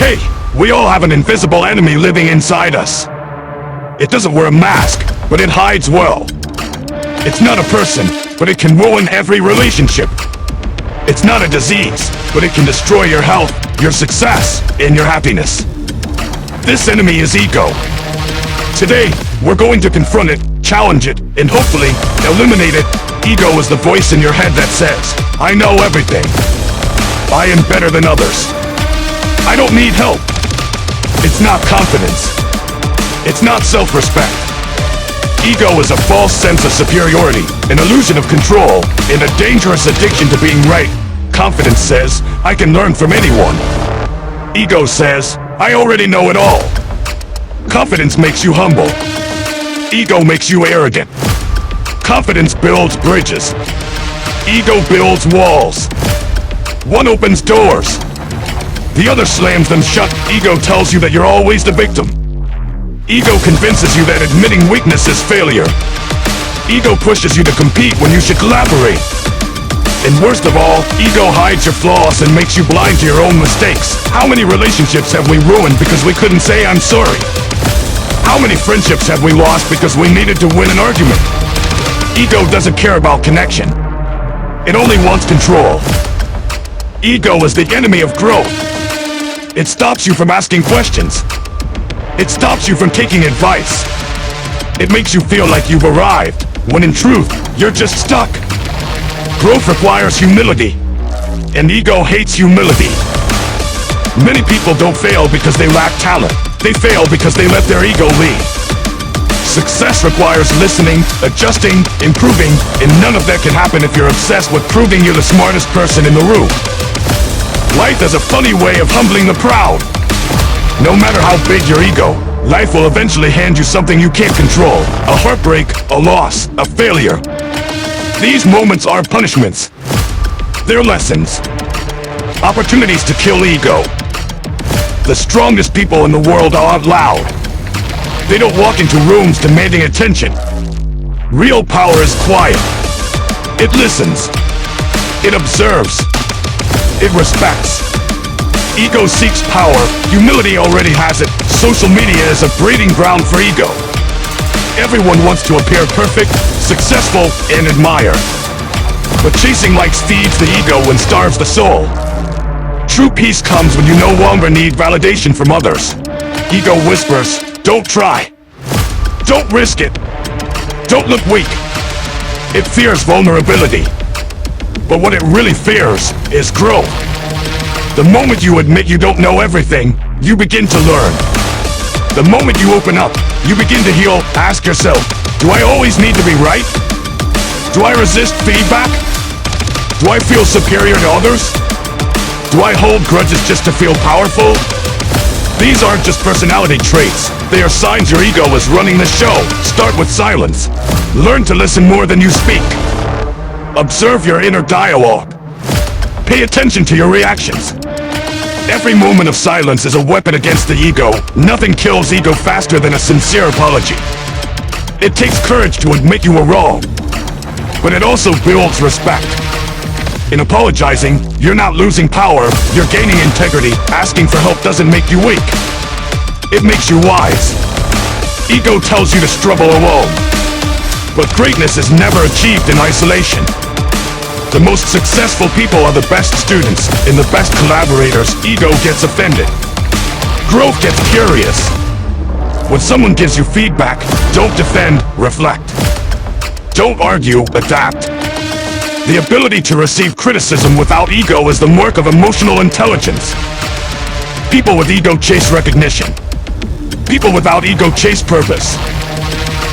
Hey, we all have an invisible enemy living inside us. It doesn't wear a mask, but it hides well. It's not a person, but it can ruin every relationship. It's not a disease, but it can destroy your health, your success, and your happiness. This enemy is ego. Today, we're going to confront it, challenge it, and hopefully, eliminate it. Ego is the voice in your head that says, I know everything. I am better than others. I don't need help. It's not confidence. It's not self-respect. Ego is a false sense of superiority, an illusion of control, and a dangerous addiction to being right. Confidence says, I can learn from anyone. Ego says, I already know it all. Confidence makes you humble. Ego makes you arrogant. Confidence builds bridges. Ego builds walls. One opens doors. The other slams them shut. Ego tells you that you're always the victim. Ego convinces you that admitting weakness is failure. Ego pushes you to compete when you should collaborate. And worst of all, ego hides your flaws and makes you blind to your own mistakes. How many relationships have we ruined because we couldn't say I'm sorry? How many friendships have we lost because we needed to win an argument? Ego doesn't care about connection. It only wants control. Ego is the enemy of growth. It stops you from asking questions. It stops you from taking advice. It makes you feel like you've arrived, when in truth, you're just stuck. Growth requires humility, and ego hates humility. Many people don't fail because they lack talent. They fail because they let their ego lead. Success requires listening, adjusting, improving, and none of that can happen if you're obsessed with proving you're the smartest person in the room. Life has a funny way of humbling the proud. No matter how big your ego, life will eventually hand you something you can't control. A heartbreak, a loss, a failure. These moments are punishments. They're lessons. Opportunities to kill ego. The strongest people in the world aren't loud. They don't walk into rooms demanding attention. Real power is quiet. It listens. It observes. It respects. Ego seeks power. Humility already has it. Social media is a breeding ground for ego. Everyone wants to appear perfect, successful, and admire. But chasing likes feeds the ego and starves the soul. True peace comes when you no longer need validation from others. Ego whispers, don't try. Don't risk it. Don't look weak. It fears vulnerability. But what it really fears is growth. The moment you admit you don't know everything, you begin to learn. The moment you open up, you begin to heal. Ask yourself, do I always need to be right? Do I resist feedback? Do I feel superior to others? Do I hold grudges just to feel powerful? These aren't just personality traits. They are signs your ego is running the show. Start with silence. Learn to listen more than you speak. Observe your inner dialogue. Pay attention to your reactions. Every moment of silence is a weapon against the ego. Nothing kills ego faster than a sincere apology. It takes courage to admit you were wrong, but it also builds respect. In apologizing, you're not losing power, you're gaining integrity. Asking for help doesn't make you weak. It makes you wise. Ego tells you to struggle alone, but greatness is never achieved in isolation. The most successful people are the best students and the best collaborators. Ego gets offended. Growth gets curious. When someone gives you feedback, don't defend, reflect. Don't argue, adapt. The ability to receive criticism without ego is the mark of emotional intelligence. People with ego chase recognition. People without ego chase purpose.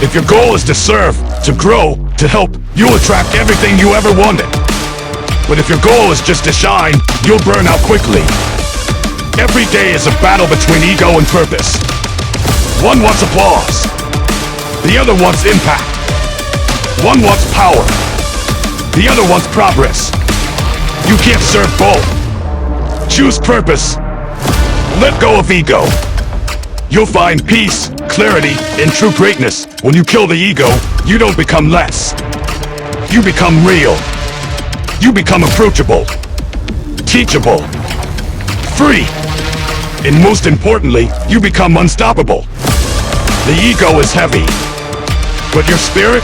If your goal is to serve, to grow, to help, you'll attract everything you ever wanted. But if your goal is just to shine, you'll burn out quickly. Every day is a battle between ego and purpose. One wants applause. The other wants impact. One wants power. The other wants progress. You can't serve both. Choose purpose. Let go of ego. You'll find peace, clarity, and true greatness. When you kill the ego, you don't become less. You become real. You become approachable, teachable, free. And most importantly, you become unstoppable. The ego is heavy, but your spirit,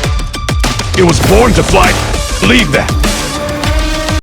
it was born to fly. Believe that.